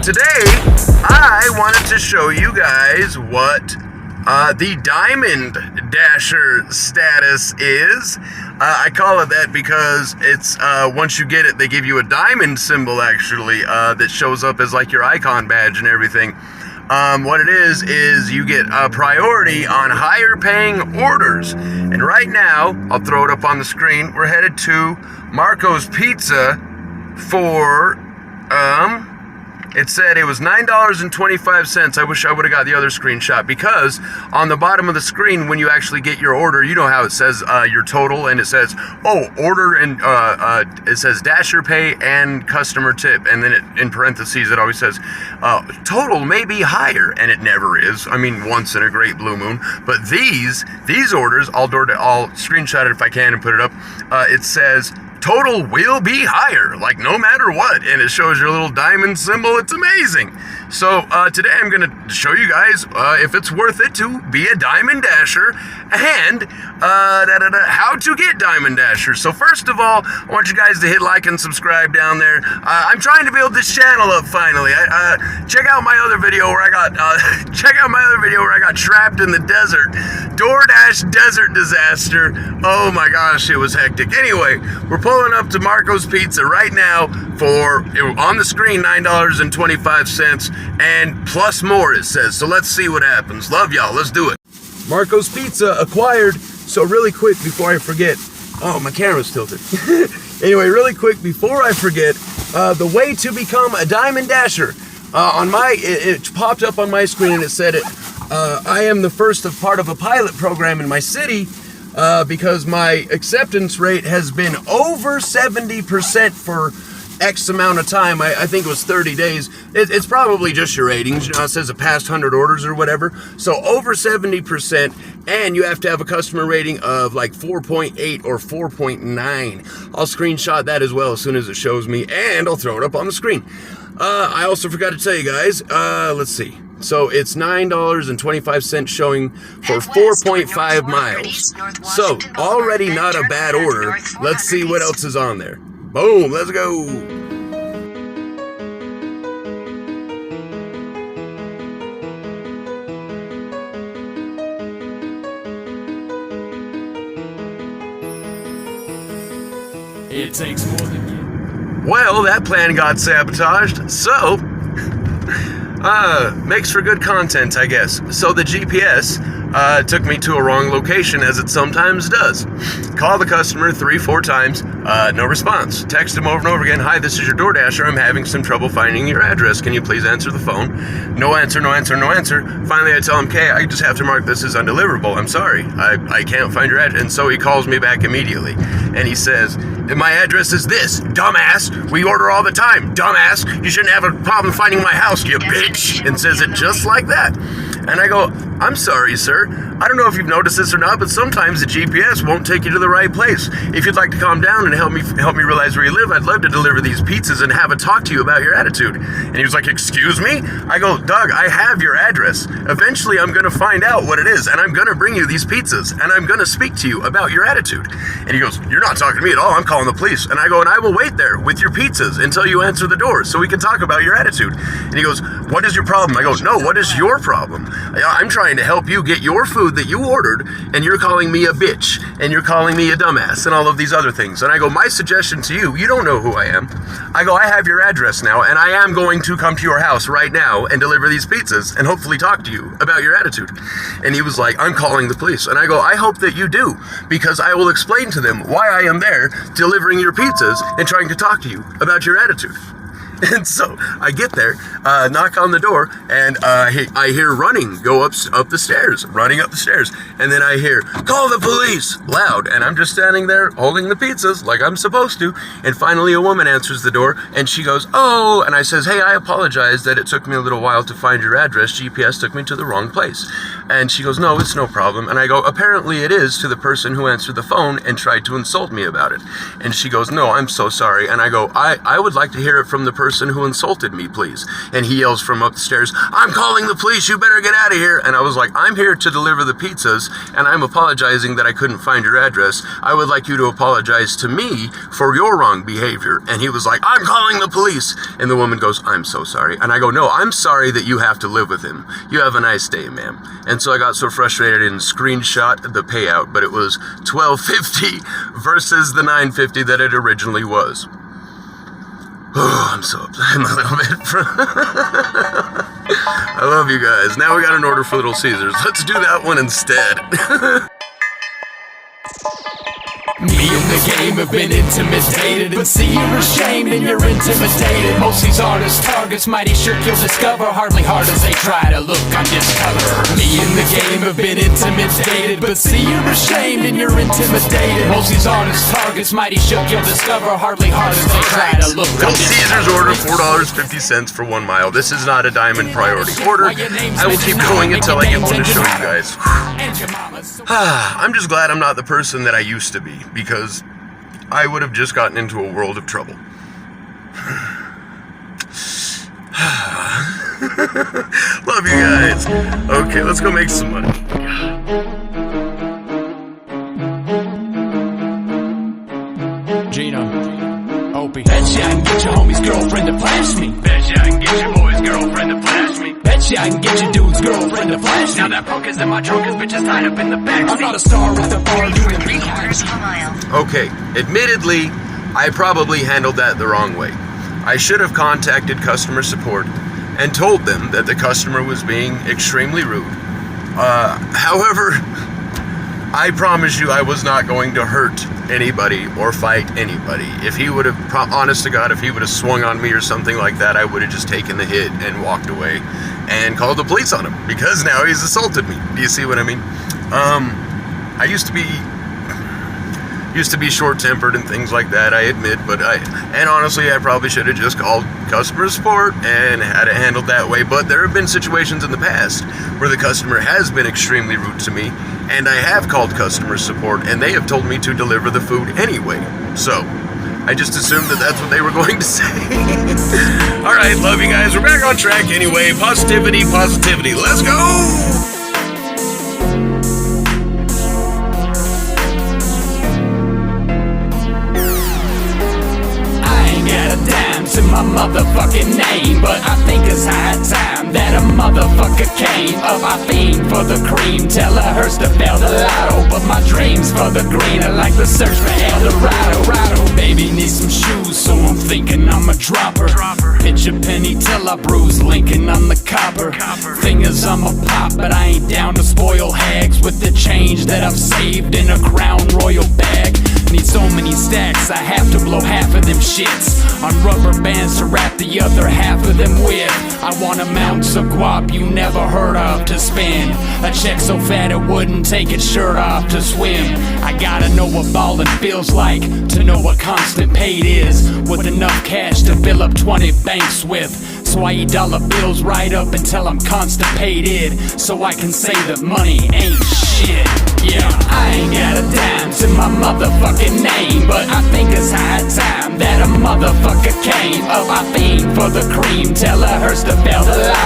today I wanted to show you guys what the Diamond Dasher status is. I call it that because it's once you get it, they give you a diamond symbol actually that shows up as like your icon badge and everything. What it is you get a priority on higher paying orders. And right now, I'll throw it up on the screen, we're headed to Marco's Pizza for, it said it was $9.25. I wish I would have got the other screenshot, because on the bottom of the screen, when you actually get your order, you know how it says your total, and it says, order, and it says Dasher Pay and customer tip, and then in parentheses it always says total may be higher, and it never is. I mean, once in a great blue moon. But these orders, I'll screenshot it if I can and put it up. It says total will be higher, like no matter what, and it shows your little diamond symbol. It's amazing. So today I'm going to show you guys if it's worth it to be a Diamond Dasher, and how to get Diamond Dasher. So first of all, I want you guys to hit like and subscribe down there. I'm trying to build this channel up finally. Check out my other video where I got trapped in the desert. DoorDash desert disaster. Oh my gosh, it was hectic. Anyway, we're pulling up to Marco's Pizza right now for, on the screen, $9.25 and plus more, it says. So let's see what happens. Love y'all. Let's do it. Marco's Pizza acquired. So really quick before I forget. Oh, my camera's tilted. Anyway, really quick before I forget, the way to become a Diamond Dasher. It popped up on my screen and it said I am the first of part of a pilot program in my city. Because my acceptance rate has been over 70% for X amount of time. I think it was 30 days. It's probably just your ratings. You know, it says a past 100 orders or whatever. So over 70%, and you have to have a customer rating of like 4.8 or 4.9. I'll screenshot that as well as soon as it shows me, and I'll throw it up on the screen. I also forgot to tell you guys, let's see. So it's $9.25 showing for 4.5 miles. So already not a bad order. Let's see what else is on there. Boom, let's go. It takes more than you. Well, that plan got sabotaged, so makes for good content, I guess. So the GPS took me to a wrong location, as it sometimes does. Call the customer 3-4 times, no response. Text him over and over again, hi, this is your DoorDasher, I'm having some trouble finding your address, can you please answer the phone? No answer, no answer, no answer. Finally I tell him, okay, I just have to mark this as undeliverable, I'm sorry, I can't find your address. And so he calls me back immediately, and he says, my address is this, dumbass, we order all the time, dumbass, you shouldn't have a problem finding my house, you bitch, and says it just like that. And I go, I'm sorry, sir. I don't know if you've noticed this or not, but sometimes the GPS won't take you to the right place. If you'd like to calm down and help me realize where you live, I'd love to deliver these pizzas and have a talk to you about your attitude. And he was like, excuse me? I go, Doug, I have your address. Eventually, I'm going to find out what it is, and I'm going to bring you these pizzas, and I'm going to speak to you about your attitude. And he goes, you're not talking to me at all. I'm calling the police. And I go, and I will wait there with your pizzas until you answer the door so we can talk about your attitude. And he goes, what is your problem? I go, no, what is your problem? I'm trying to help you get your food that you ordered, and you're calling me a bitch, and you're calling me a dumbass, and all of these other things. And I go, my suggestion to you, you don't know who I am. I go, I have your address now, and I am going to come to your house right now and deliver these pizzas and hopefully talk to you about your attitude. And he was like, I'm calling the police. And I go, I hope that you do, because I will explain to them why I am there delivering your pizzas and trying to talk to you about your attitude. And so I get there, knock on the door, and I hear running go up the stairs, running up the stairs. And then I hear, call the police, loud. And I'm just standing there holding the pizzas like I'm supposed to. And finally a woman answers the door, and she goes, oh, and I says, hey, I apologize that it took me a little while to find your address. GPS took me to the wrong place. And she goes, no, it's no problem. And I go, apparently it is, to the person who answered the phone and tried to insult me about it. And she goes, no, I'm so sorry. And I go, I would like to hear it from the person person who insulted me, please. And he yells from upstairs, I'm calling the police, you better get out of here. And I was like, I'm here to deliver the pizzas, and I'm apologizing that I couldn't find your address. I would like you to apologize to me for your wrong behavior. And he was like, I'm calling the police. And the woman goes, I'm so sorry. And I go, no, I'm sorry that you have to live with him. You have a nice day, ma'am. And so I got so frustrated and screenshot the payout, but it was $12.50 versus the $9.50 that it originally was. Oh, I'm so upset. I'm a little bit. I love you guys. Now we got an order for Little Caesars. Let's do that one instead. Me and the game have been intimidated, but see you're ashamed and you're intimidated. Most these artists targets mighty shook you'll discover. Hardly hard as they try to look on discover. Me and the game have been intimidated, but see you're ashamed and you're intimidated. Most these artists targets mighty shook you'll discover. Hardly hard as they try to look on Little Caesars order $4.50 for 1 mile. This is not a diamond priority order. I will keep going until I get one to show you guys. I'm just glad I'm not the person that I used to be, because I would have just gotten into a world of trouble. Love you guys. Okay, let's go make some money. Gino, Opie. Bet you I can get your homie's girlfriend to flash me. Bet you I can get your boy's girlfriend to flash me. Bet you I can get your dude's girlfriend to flash me. Now that broke is in my trunk, his bitch is tied up in the back. I'm not a star at the bar doing Okay, admittedly, I probably handled that the wrong way. I should have contacted customer support and told them that the customer was being extremely rude. However, I promise you I was not going to hurt anybody or fight anybody. If he would have, honest to God, if he would have swung on me or something like that, I would have just taken the hit and walked away and called the police on him, because now he's assaulted me. Do you see what I mean? I used to be short-tempered and things like that, I admit, and honestly, I probably should have just called customer support and had it handled that way. But there have been situations in the past where the customer has been extremely rude to me, and I have called customer support, and they have told me to deliver the food anyway. So I just assumed that that's what they were going to say. All right, love you guys. We're back on track anyway. Positivity, positivity. Let's go. to my motherfucking name, but I think it's high time that a motherfucker came up. I fiend for the cream, tell a hearse to bell the lotto, but my dreams for the green are like the search for El Dorado. Baby needs some shoes, so I'm thinking I'm a dropper. Pitch a penny till I bruise Lincoln on the copper. Thing is I'm a pop, but I ain't down to spoil hags with the change that I've saved in a Crown Royal bag. Need so many stacks, I have to blow half of them shits on rubber bands to wrap the other half of them with. I want amounts of guap you never heard of to spend. A check so fat it wouldn't take its shirt off to swim. I gotta know what ballin' feels like to know what constant paid is, with enough cash to fill up 20 banks with. So I eat dollar bills right up until I'm constipated, so I can say that money ain't shit. Yeah, I ain't got a dime to my motherfucking name, but I think it's high time that a motherfucker came up. I fiend for the cream, tell a hearse to bell the lotto.